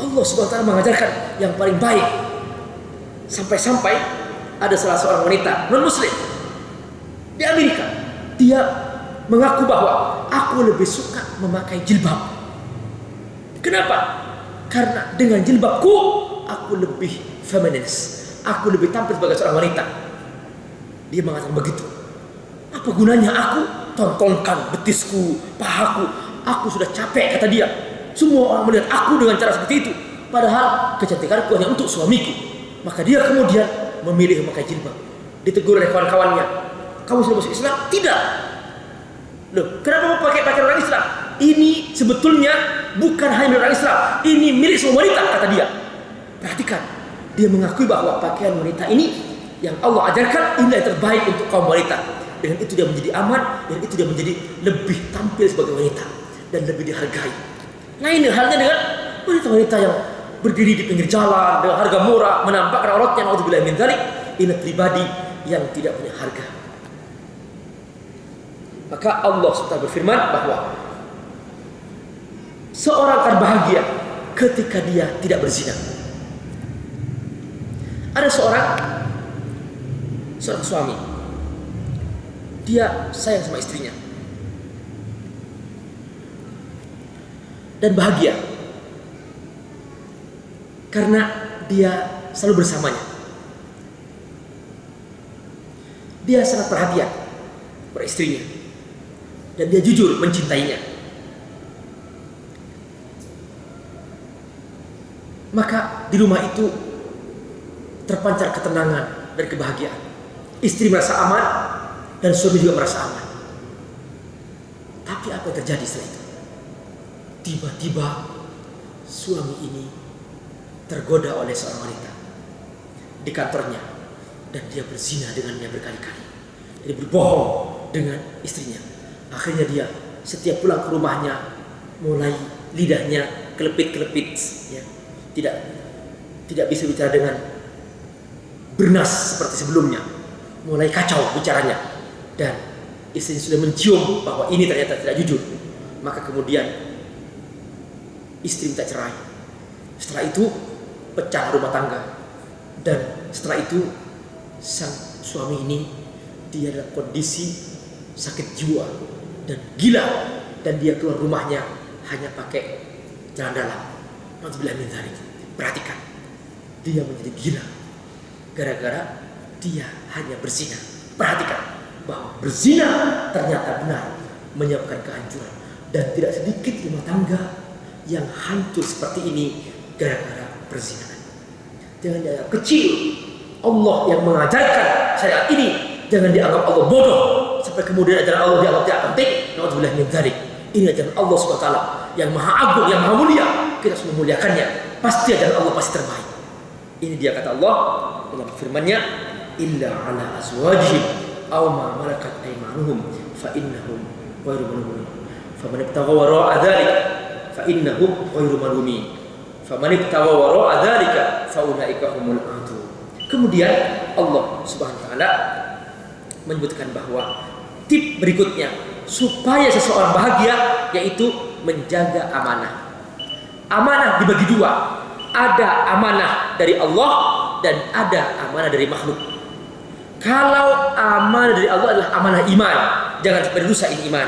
Allah Subhanahu wa taala mengajarkan yang paling baik. Sampai-sampai ada salah seorang wanita non muslim di Amerika, dia mengaku bahwa aku lebih suka memakai jilbab. Kenapa? Karena dengan jilbabku aku lebih feminis, aku lebih tampil sebagai seorang wanita. Dia mengatakan begitu. Apa gunanya aku tontonkan betisku, pahaku? Aku sudah capek, kata dia. Semua orang melihat aku dengan cara seperti itu, padahal kecantikanku hanya untuk suamiku. Maka dia kemudian memilih memakai jilbab. Ditegur oleh kawan-kawannya, kamu sudah masuk Islam? Tidak. Loh, kenapa mau pakai pakaian orang Islam? Ini sebetulnya bukan hanya milik orang Islam, ini milik semua wanita, kata dia. Perhatikan, dia mengakui bahwa pakaian wanita ini yang Allah ajarkan inilah yang terbaik untuk kaum wanita. Dengan itu dia menjadi aman, dan itu dia menjadi lebih tampil sebagai wanita dan lebih dihargai. Lain halnya dengan wanita-wanita yang berdiri di pinggir jalan dengan harga murah, menampakkan auratnya, naudzubillah min dzalik. Ini pribadi yang tidak punya harga. Maka Allah SWT berfirman bahwa seorang akan bahagia ketika dia tidak berzina. Ada seorang suami, dia sayang sama istrinya dan bahagia karena dia selalu bersamanya. Dia sangat perhatian pada istrinya dan dia jujur mencintainya. Maka di rumah itu terpancar ketenangan dan kebahagiaan. Istri merasa aman dan suami juga merasa aman. Tapi apa yang terjadi setelah itu? Tiba-tiba suami ini tergoda oleh seorang wanita di kantornya dan dia berzina dengannya berkali-kali. Dia berbohong dengan istrinya. Akhirnya dia setiap pulang ke rumahnya mulai lidahnya kelepit-kelepit, ya. Tidak bisa bicara dengan bernas seperti sebelumnya. Mulai kacau bicaranya dan istrinya sudah mencium bahwa ini ternyata tidak jujur. Maka kemudian istri minta cerai. Setelah itu pecah rumah tangga dan setelah itu sang suami ini dia dalam kondisi sakit jiwa dan gila dan dia keluar rumahnya hanya pakai jalan dalam. Naudzubillah min dzalik. Perhatikan, dia menjadi gila gara-gara dia hanya berzina. Perhatikan bahwa berzina ternyata benar menyebabkan kehancuran dan tidak sedikit rumah tangga yang hancur seperti ini gara-gara perzinahan. Jangan dianggap kecil. Allah yang mengajarkan syariat ini jangan dianggap Allah bodoh sampai kemudian ajaran Allah dianggap tidak penting. Naudzubillah min dzalik. Ini ajaran Allah SWT yang maha agung, yang maha mulia. Kita harus memuliakannya. Pasti ajaran Allah pasti terbaik. Ini dia kata Allah dalam firman-Nya, illa ala azwajihim aw ma malakat aymanuhum fa innahum ghairu malumin. Faman ibtagha wara'a dzalika fa innahum ghairu malumin. Faman ibtagha wara'a dzalika fa ulaika humul aadun. Kemudian Allah Subhanahu wa taala menyebutkan bahwa tip berikutnya supaya seseorang bahagia yaitu menjaga amanah. Amanah dibagi dua. Ada amanah dari Allah dan ada amanah dari makhluk. Kalau amanah dari Allah adalah amanah iman, jangan sampai rusak ini iman.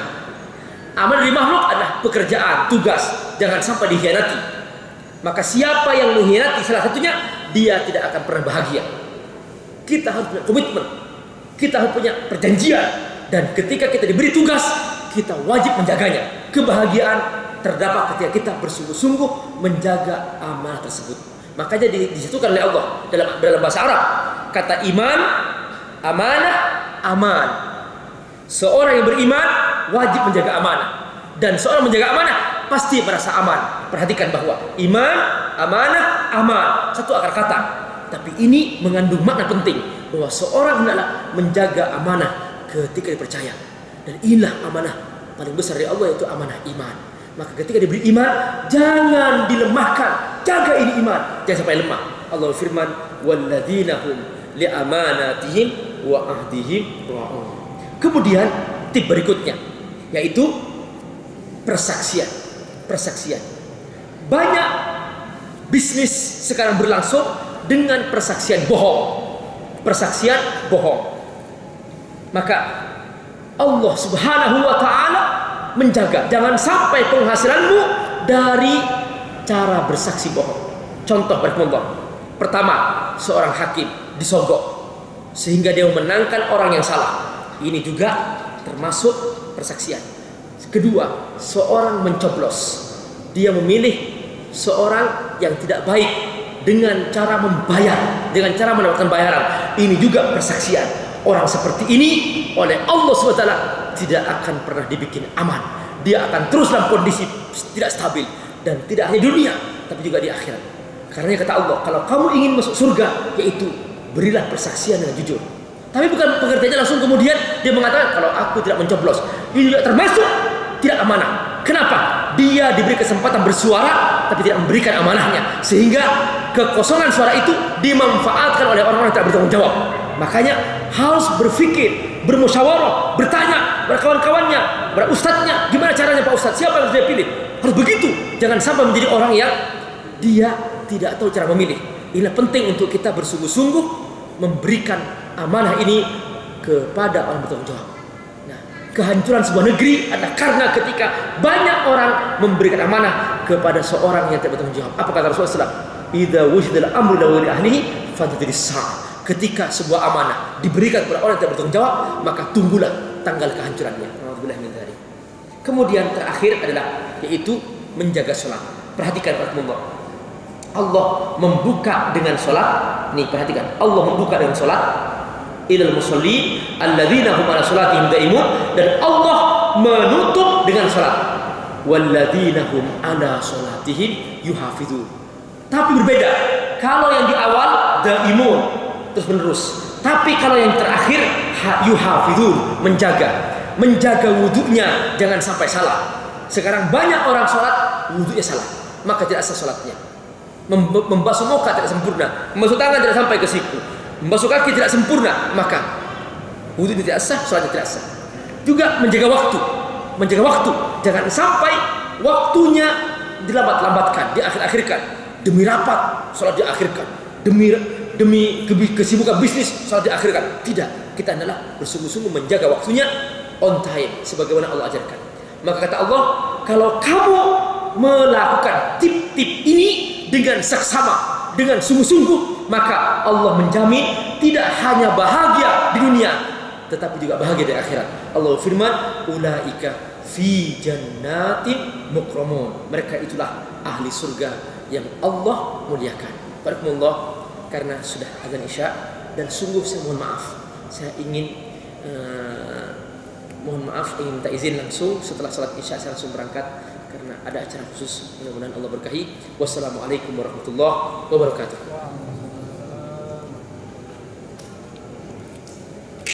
Amanah dari makhluk adalah pekerjaan, tugas, jangan sampai dikhianati. Maka siapa yang mengkhianati salah satunya, dia tidak akan pernah bahagia. Kita harus punya komitmen, kita harus punya perjanjian, dan ketika kita diberi tugas, kita wajib menjaganya. Kebahagiaan terdapat ketika kita bersungguh-sungguh menjaga amanah tersebut. Makanya disatukan oleh Allah dalam bahasa Arab kata iman, amanah, aman. Seorang yang beriman wajib menjaga amanah dan seorang menjaga amanah pasti merasa aman. Perhatikan bahwa iman, amanah, aman satu akar kata, tapi ini mengandung makna penting bahwa seorang hendaklah menjaga amanah ketika dipercaya, dan inilah amanah paling besar dari Allah yaitu amanah iman. Maka ketika diberi iman, jangan dilemahkan. Jaga ini iman, jangan sampai lemah. Allah firman, walladzina hum li amanatihim wa ahdihim ra'un. Kemudian tip berikutnya yaitu persaksian. Banyak bisnis sekarang berlangsung dengan persaksian bohong. Persaksian bohong. Maka Allah Subhanahu wa ta'ala menjaga jangan sampai penghasilanmu dari cara bersaksi bohong. Contoh barakallahu. Pertama, seorang hakim disogok sehingga dia memenangkan orang yang salah. Ini juga termasuk persaksian. Kedua, seorang mencoblos. Dia memilih seorang yang tidak baik dengan cara membayar, dengan cara mendapatkan bayaran. Ini juga persaksian. Orang seperti ini oleh Allah SWT tidak akan pernah dibikin aman. Dia akan terus dalam kondisi tidak stabil, dan tidak hanya di dunia tapi juga di akhirat. Karena kata Allah, kalau kamu ingin masuk surga, yaitu berilah persaksian dengan jujur. Tapi bukan pengertiannya langsung kemudian dia mengatakan kalau aku tidak mencoblos. Ini juga termasuk tidak amanah. Kenapa? Dia diberi kesempatan bersuara tapi tidak memberikan amanahnya, sehingga kekosongan suara itu dimanfaatkan oleh orang-orang yang tidak bertanggung jawab. Makanya harus berpikir, bermusyawarah, bertanya kepada kawan-kawannya, kepada ustadznya, gimana caranya Pak Ustadz, siapa yang harus dia pilih. Harus begitu. Jangan sampai menjadi orang yang dia tidak tahu cara memilih. Inilah penting untuk kita bersungguh-sungguh memberikan amanah ini kepada orang bertanggung jawab. Nah, kehancuran sebuah negeri adalah karena ketika banyak orang memberikan amanah kepada seorang yang tidak bertanggung jawab. Apa kata Rasulullah SAW? Idza wujidal amru li ghairi ahlihi fantadhiris sa'a. Ketika sebuah amanah diberikan kepada orang yang tidak bertanggung jawab, maka tunggulah tanggal kehancurannya. Alhamdulillah min dzalik. Kemudian terakhir adalah yaitu menjaga sholat. Perhatikan barakallahu. Allah membuka dengan sholat. Nih perhatikan, Allah membuka dengan sholat. Ilal musalli alladzina hum ala sholatihim daimun. Dan Allah menutup dengan sholat. Walladzina hum ala sholatihim yuhafidun. Tapi berbeda. Kalau yang di awal daimun, terus menerus. Tapi kalau yang terakhir yuhafidun, menjaga wudunya jangan sampai salah. Sekarang banyak orang sholat wudunya salah, maka tidak sah sholatnya. Membasuh muka tidak sempurna, membasuh tangan tidak sampai ke siku, membasuh kaki tidak sempurna, maka wudu tidak sah, sholatnya tidak sah. Juga menjaga waktu, jangan sampai waktunya dilambat-lambatkan, diakhir-akhirkan. Demi rapat, sholat diakhirkan. Demi kesibukan bisnis, sholat diakhirkan. Tidak, kita adalah bersungguh-sungguh menjaga waktunya on time, sebagaimana Allah ajarkan. Maka kata Allah, kalau kamu melakukan tip-tip ini dengan saksama, dengan sungguh-sungguh, maka Allah menjamin tidak hanya bahagia di dunia, tetapi juga bahagia di akhirat. Allah firman, ulaika fi jannatin mukramun. Mereka itulah ahli surga yang Allah muliakan. Barakallahu. Karena sudah azan Isya dan sungguh saya mohon maaf. Saya ingin ingin minta izin langsung setelah salat Isya saya langsung berangkat karena ada acara khusus. Mudah-mudahan Allah berkahi. Wassalamualaikum warahmatullahi wabarakatuh.